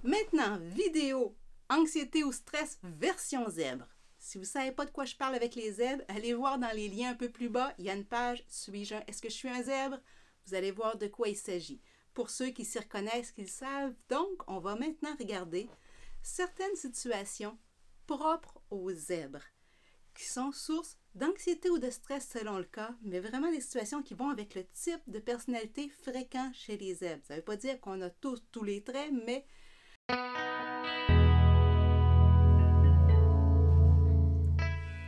Maintenant, vidéo, anxiété ou stress version zèbre. Si vous ne savez pas de quoi je parle avec les zèbres, allez voir dans les liens un peu plus bas, il y a une page « Est-ce que je suis un zèbre ?» Vous allez voir de quoi il s'agit. Pour ceux qui s'y reconnaissent, qu'ils savent, donc on va maintenant regarder certaines situations propres aux zèbres, qui sont source d'anxiété ou de stress selon le cas, mais vraiment des situations qui vont avec le type de personnalité fréquent chez les zèbres. Ça ne veut pas dire qu'on a tous les traits, mais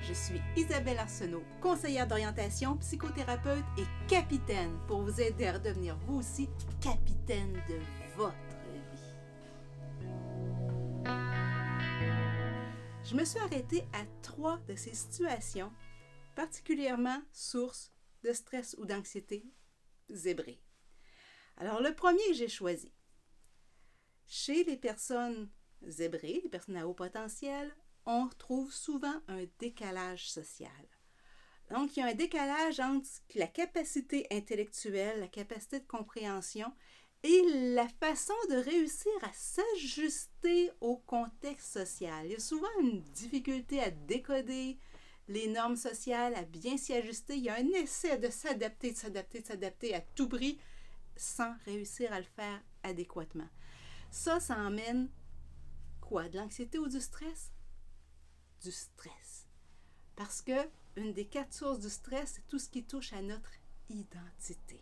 je suis Isabelle Arsenault, conseillère d'orientation, psychothérapeute et capitaine pour vous aider à redevenir vous aussi capitaine de votre vie. Je me suis arrêtée à 3 de ces situations, particulièrement source de stress ou d'anxiété zébrée. Alors, le premier que j'ai choisi, chez les personnes zébrées, les personnes à haut potentiel, on retrouve souvent un décalage social. Donc, il y a un décalage entre la capacité intellectuelle, la capacité de compréhension et la façon de réussir à s'ajuster au contexte social. Il y a souvent une difficulté à décoder les normes sociales, à bien s'y ajuster. Il y a un essai de s'adapter à tout prix sans réussir à le faire adéquatement. Ça emmène quoi? De l'anxiété ou du stress? Du stress. Parce que une des 4 sources du stress, c'est tout ce qui touche à notre identité.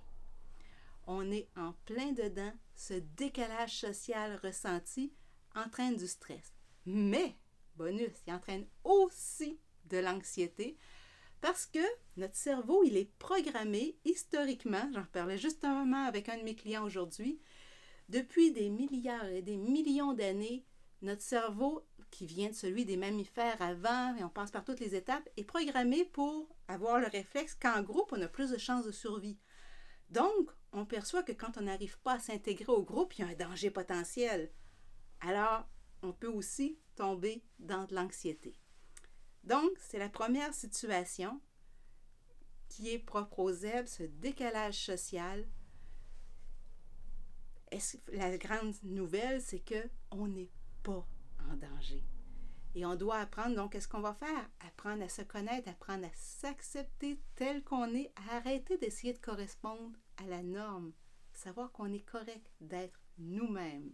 On est en plein dedans, ce décalage social ressenti entraîne du stress. Mais, bonus, il entraîne aussi de l'anxiété parce que notre cerveau, il est programmé historiquement, j'en parlais justement avec un de mes clients aujourd'hui, depuis des milliards et des millions d'années, notre cerveau, qui vient de celui des mammifères avant, et on passe par toutes les étapes, est programmé pour avoir le réflexe qu'en groupe, on a plus de chances de survie. Donc, on perçoit que quand on n'arrive pas à s'intégrer au groupe, il y a un danger potentiel. Alors, on peut aussi tomber dans de l'anxiété. Donc, c'est la première situation qui est propre aux zèbres, ce décalage social. La grande nouvelle, c'est qu'on n'est pas en danger. Et on doit apprendre, donc, qu'est-ce qu'on va faire? Apprendre à se connaître, apprendre à s'accepter tel qu'on est, à arrêter d'essayer de correspondre à la norme, savoir qu'on est correct d'être nous-mêmes.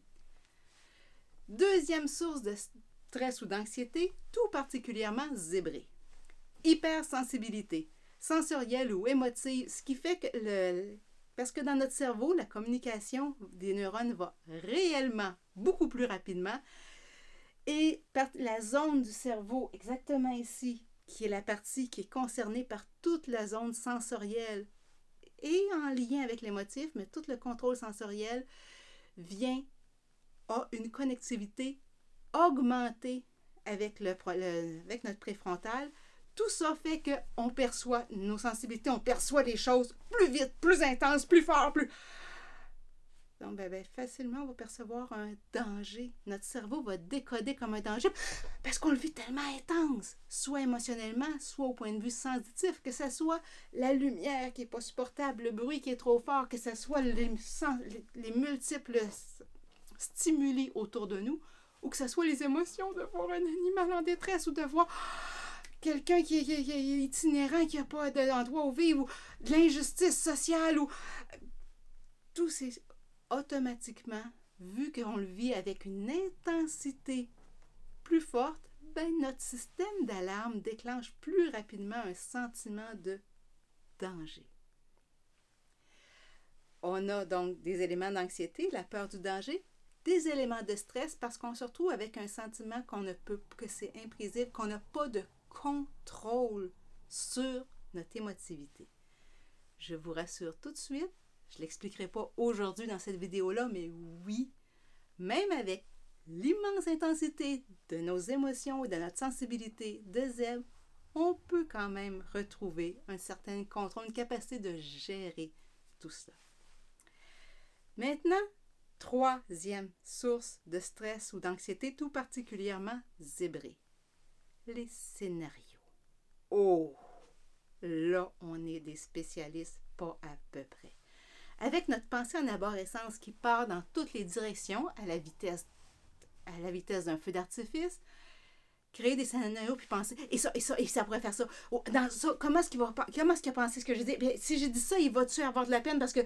Deuxième source de stress ou d'anxiété, tout particulièrement zébrée. Hypersensibilité, sensorielle ou émotive, ce qui fait que parce que dans notre cerveau, la communication des neurones va réellement beaucoup plus rapidement. Et la zone du cerveau, exactement ici, qui est la partie qui est concernée par toute la zone sensorielle et en lien avec l'émotif, mais tout le contrôle sensoriel a une connectivité augmentée avec notre préfrontal. Tout ça fait qu'on perçoit nos sensibilités, on perçoit les choses plus vite, plus intenses, plus fort, plus... Donc, facilement, on va percevoir un danger. Notre cerveau va décoder comme un danger parce qu'on le vit tellement intense, soit émotionnellement, soit au point de vue sensitif, que ce soit la lumière qui n'est pas supportable, le bruit qui est trop fort, que ce soit les multiples stimuli autour de nous, ou que ce soit les émotions de voir un animal en détresse ou de voir quelqu'un qui est itinérant, qui n'a pas d'endroit où vivre, ou de l'injustice sociale, ou tout ces... Automatiquement, vu qu'on le vit avec une intensité plus forte, notre système d'alarme déclenche plus rapidement un sentiment de danger. On a donc des éléments d'anxiété, la peur du danger, des éléments de stress parce qu'on se retrouve avec un sentiment que c'est imprévisible, qu'on n'a pas de contrôle sur notre émotivité. Je vous rassure tout de suite, je ne l'expliquerai pas aujourd'hui dans cette vidéo-là, mais oui, même avec l'immense intensité de nos émotions et de notre sensibilité de zèbre, on peut quand même retrouver un certain contrôle, une capacité de gérer tout ça. Maintenant, troisième source de stress ou d'anxiété, tout particulièrement zébrée, les scénarios. Oh, là, on est des spécialistes, pas à peu près. Avec notre pensée en arborescence qui part dans toutes les directions à la vitesse à la vitesse d'un feu d'artifice, créer des scénarios puis penser et ça pourrait faire ça. Oh, dans ça, comment est-ce qu'il a pensé ce que j'ai dit? Bien, si j'ai dit ça, il va-tu avoir de la peine parce que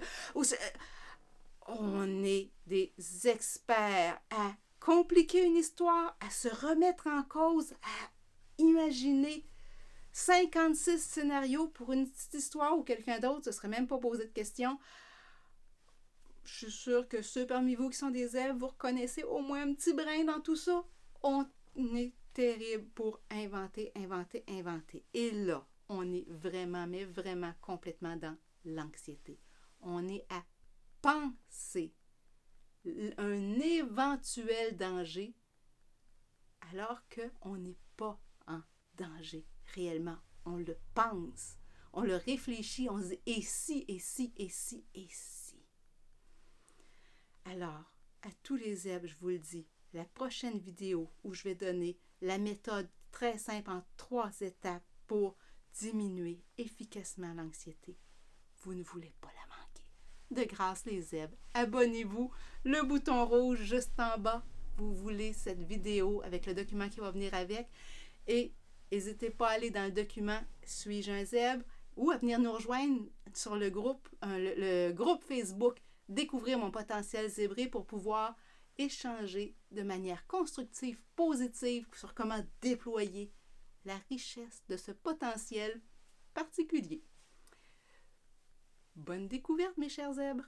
on est des experts à compliquer une histoire, à se remettre en cause, à imaginer 56 scénarios pour une petite histoire où quelqu'un d'autre ne se serait même pas posé de questions. Je suis sûre que ceux parmi vous qui sont des zèbres, vous reconnaissez au moins un petit brin dans tout ça. On est terrible pour inventer. Et là, on est vraiment, mais vraiment complètement dans l'anxiété. On est à penser un éventuel danger alors qu'on n'est pas en danger réellement. On le pense, on le réfléchit, on se dit et si, et si, et si, et si. Alors, à tous les zèbres, je vous le dis, la prochaine vidéo où je vais donner la méthode très simple en 3 étapes pour diminuer efficacement l'anxiété, vous ne voulez pas la manquer. De grâce les zèbres, abonnez-vous, le bouton rouge juste en bas, vous voulez cette vidéo avec le document qui va venir avec et n'hésitez pas à aller dans le document « Suis-je un zèbre » ou à venir nous rejoindre sur le groupe Facebook « Découvrir mon potentiel zébré » pour pouvoir échanger de manière constructive, positive sur comment déployer la richesse de ce potentiel particulier. Bonne découverte, mes chers zèbres!